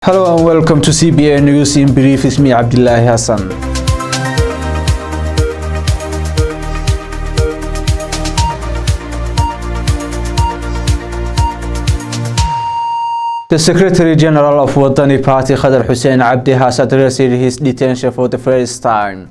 Hello and welcome to CBA News in brief. It's me, Abdillahi Hassan. The Secretary General of Wadani Party, Khadr Hussein Abdi, has addressed his detention for the first time.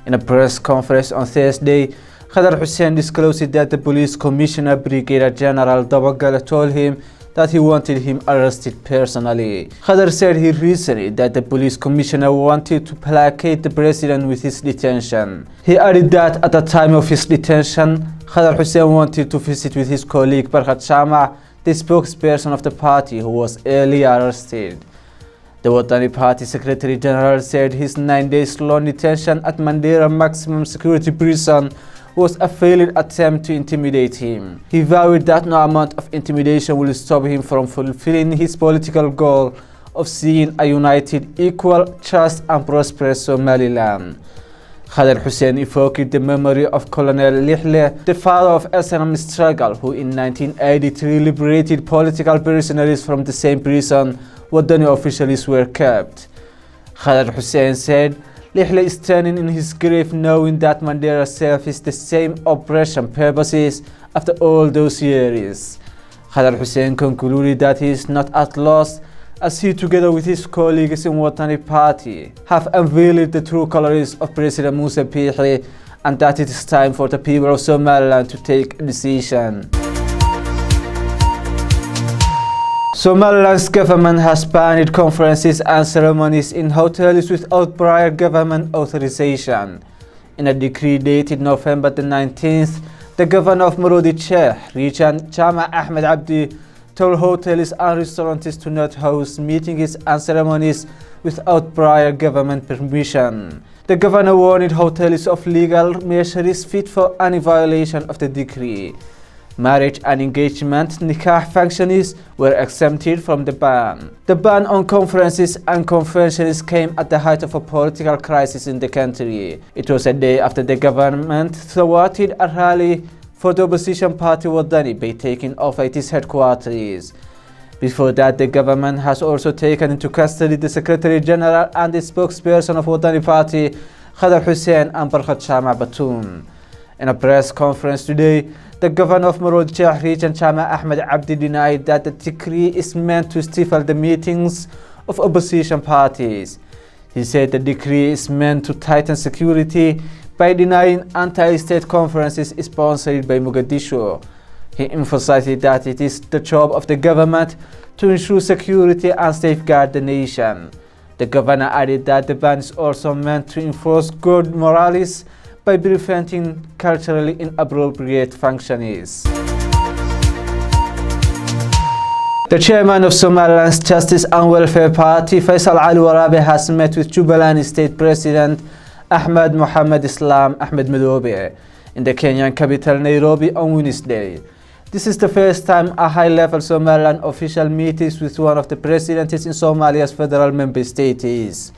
In a press conference on Thursday, Khadr Hussein disclosed that the police commissioner, Brigadier General Dabagal, told him that he wanted him arrested personally. Khadr said he reasoned that the police commissioner wanted to placate the president with his detention. He added that at the time of his detention, Khadr Hussein wanted to visit with his colleague Warka Somaliland, the spokesperson of the party who was earlier arrested. The Wadani Party Secretary General said his 9 days long detention at Mandera maximum security prison was a failed attempt to intimidate him. He vowed that no amount of intimidation will stop him from fulfilling his political goal of seeing a united, equal, just and prosperous Somaliland. Khadr Hussein evoked the memory of Colonel Lihle, the father of SNM struggle, who in 1983 liberated political prisoners from the same prison Wadani officials were kept. Khadr Hussein said, Lihle is standing in his grave knowing that Mandela serves the same oppression purposes after all those years. Khadr Hussein concluded that he is not at loss as he, together with his colleagues in Wadani Party, have unveiled the true colors of President Musa Bihi, and that it is time for the people of Somaliland to take a decision. Somaliland's government has banned conferences and ceremonies in hotels without prior government authorization. In a decree dated November the 19th, the governor of Marodi region, Chama Ahmed Abdi, told hotels and restaurants to not host meetings and ceremonies without prior government permission. The governor warned hotels of legal measures fit for any violation of the decree. Marriage and engagement nikah functions were exempted from the ban. The ban on conferences and conventions came at the height of a political crisis in the country. It was a day after the government thwarted a rally for the opposition party Wadani by taking over its headquarters. Before that, the government has also taken into custody the Secretary General and the spokesperson of Wadani Party, Khadr Hussein and Warka Somaliland. In a press conference today, the governor of Marodi region, Chama Ahmed Abdi, denied that the decree is meant to stifle the meetings of opposition parties. He said the decree is meant to tighten security by denying anti-state conferences sponsored by Mogadishu. He emphasized that it is the job of the government to ensure security and safeguard the nation. The governor added that the ban is also meant to enforce good morals by preventing culturally inappropriate functions. The chairman of Somaliland's Justice and Welfare Party, Faisal Al-Warabi, has met with Jubaland State President Ahmed Mohamed Islam Ahmed Madobe in the Kenyan capital Nairobi on Wednesday. This is the first time a high-level Somaliland official meets with one of the presidents in Somalia's federal member states.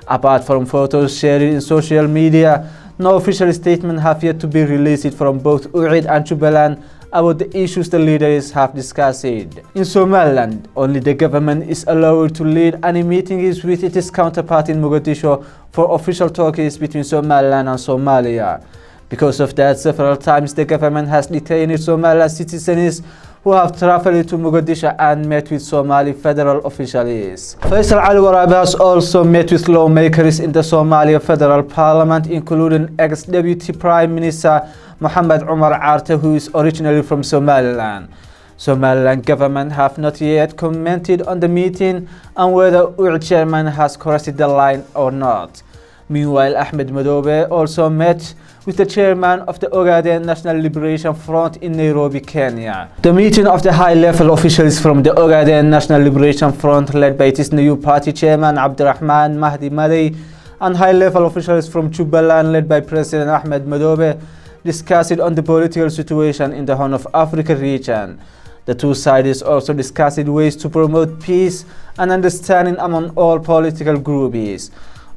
Apart from photos shared in social media, no official statement have yet to be released from both U'id and Jubaland about the issues the leaders have discussed. In Somaliland, only the government is allowed to lead any meetings with its counterpart in Mogadishu for official talks between Somaliland and Somalia. Because of that, several times the government has detained Somaliland citizens who have traveled to Mogadishu and met with Somali federal officials. Faisal Al-Warabi has also met with lawmakers in the Somalia Federal Parliament, including ex-Deputy Prime Minister Mohamed Omar Arte, who is originally from Somaliland. Somaliland government have not yet commented on the meeting and whether UID chairman has crossed the line or not. Meanwhile, Ahmed Madobe also met with the chairman of the Ogaden National Liberation Front in Nairobi, Kenya. The meeting of the high-level officials from the Ogaden National Liberation Front, led by its new party chairman Abdirahman Mahdi Madi, and high-level officials from Jubaland, led by President Ahmed Madobe, discussed on the political situation in the Horn of Africa region. The two sides also discussed ways to promote peace and understanding among all political groups.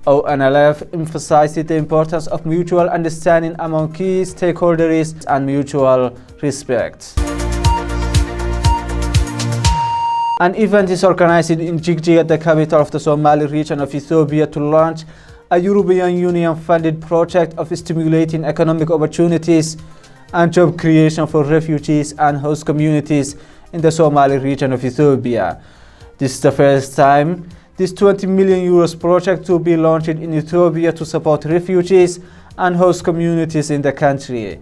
ONLF emphasized the importance of mutual understanding among key stakeholders and mutual respect. An event is organized in Jigjiga, the capital of the Somali region of Ethiopia, to launch a European Union-funded project of stimulating economic opportunities and job creation for refugees and host communities in the Somali region of Ethiopia. This is the first time this 20 million euros project will be launched in Ethiopia to support refugees and host communities in the country.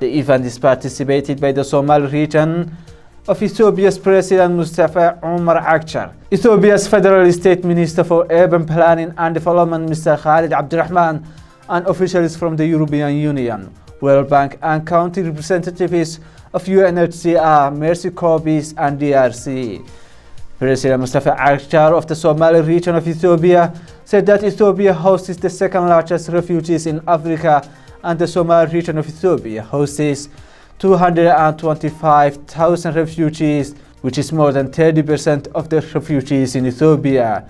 The event is participated by the Somali region of Ethiopia's President Mustafa Omar Akçar, Ethiopia's Federal State Minister for Urban Planning and Development Mr. Khalid Abdurrahman, and officials from the European Union, World Bank and country representatives of UNHCR, Mercy Corps and DRC. President Mustafa Akçar of the Somali region of Ethiopia said that Ethiopia hosts the second largest refugees in Africa, and the Somali region of Ethiopia hosts 225,000 refugees, which is more than 30% of the refugees in Ethiopia.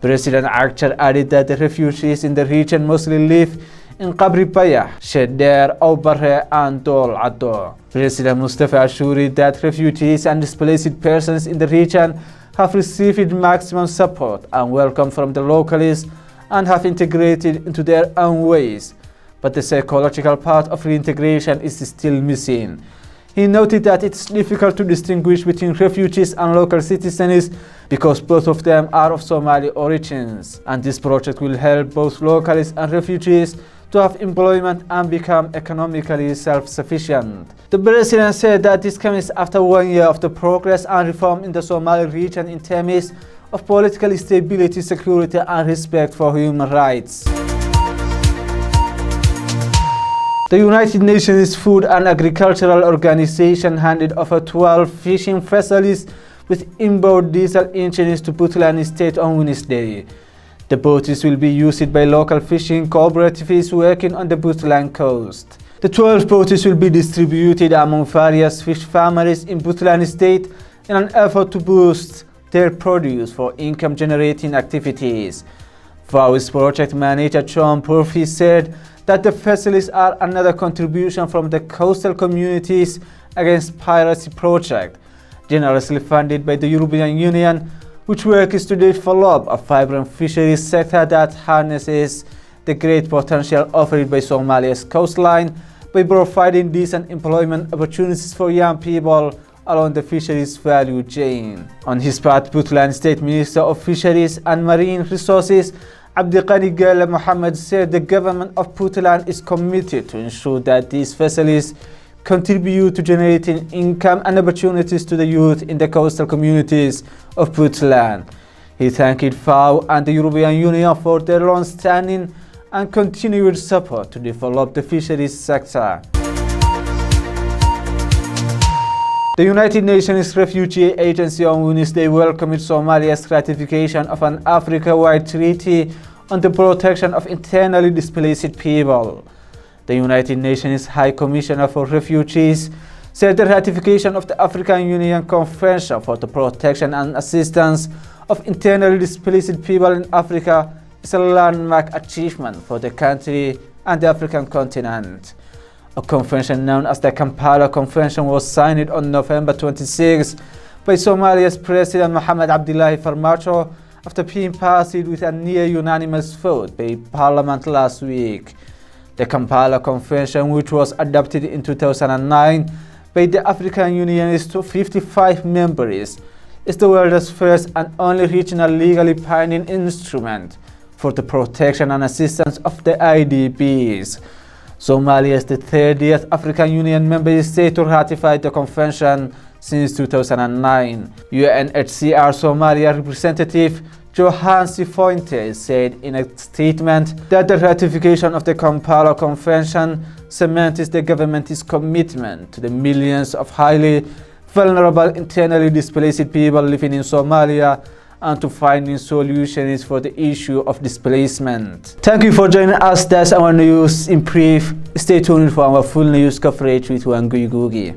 President Akçar added that the refugees in the region mostly live in Qabri Bayah, Shedder, Awbarre and Dol Addo. President Mustafa assured that refugees and displaced persons in the region have received maximum support and welcome from the locals and have integrated into their own ways. But the psychological part of reintegration is still missing. He noted that it's difficult to distinguish between refugees and local citizens because both of them are of Somali origins, and this project will help both locals and refugees to have employment and become economically self-sufficient. The president said that this comes after 1 year of the progress and reform in the Somali region in terms of political stability, security and respect for human rights. The United Nations Food and Agricultural Organization handed over 12 fishing vessels with inboard diesel engines to Puntland State on Wednesday. The boats will be used by local fishing cooperatives working on the Puntland coast. The 12 boats will be distributed among various fish farmers in Puntland State in an effort to boost their produce for income-generating activities. VOW's project manager John Purphy said that the vessels are another contribution from the coastal communities against piracy project, generously funded by the European Union, which works to develop a vibrant fisheries sector that harnesses the great potential offered by Somalia's coastline by providing decent employment opportunities for young people along the fisheries value chain. On his part, Puntland State Minister of Fisheries and Marine Resources Abdillahi Hassan said the government of Puntland is committed to ensure that these vessels contribute to generating income and opportunities to the youth in the coastal communities of Puntland. He thanked FAO and the European Union for their long-standing and continued support to develop the fisheries sector. The United Nations Refugee Agency on Wednesday welcomed Somalia's ratification of an Africa-wide treaty on the protection of internally displaced people. The United Nations High Commissioner for Refugees said the ratification of the African Union Convention for the Protection and Assistance of Internally Displaced People in Africa is a landmark achievement for the country and the African continent. A convention known as the Kampala Convention was signed on November 26 by Somalia's President Mohamed Abdillahi Farmajo after being passed with a near-unanimous vote by Parliament last week. The Kampala Convention, which was adopted in 2009 by the African Union's 55 members, is the world's first and only regional legally binding instrument for the protection and assistance of the IDPs. Somalia is the 30th African Union member state to ratify the convention since 2009. UNHCR Somalia representative Johan Sifuentes said in a statement that the ratification of the Kampala Convention cements the government's commitment to the millions of highly vulnerable internally displaced people living in Somalia and to finding solutions for the issue of displacement. Thank you for joining us. That's our news in brief. Stay tuned for our full news coverage with Wangui Gugi.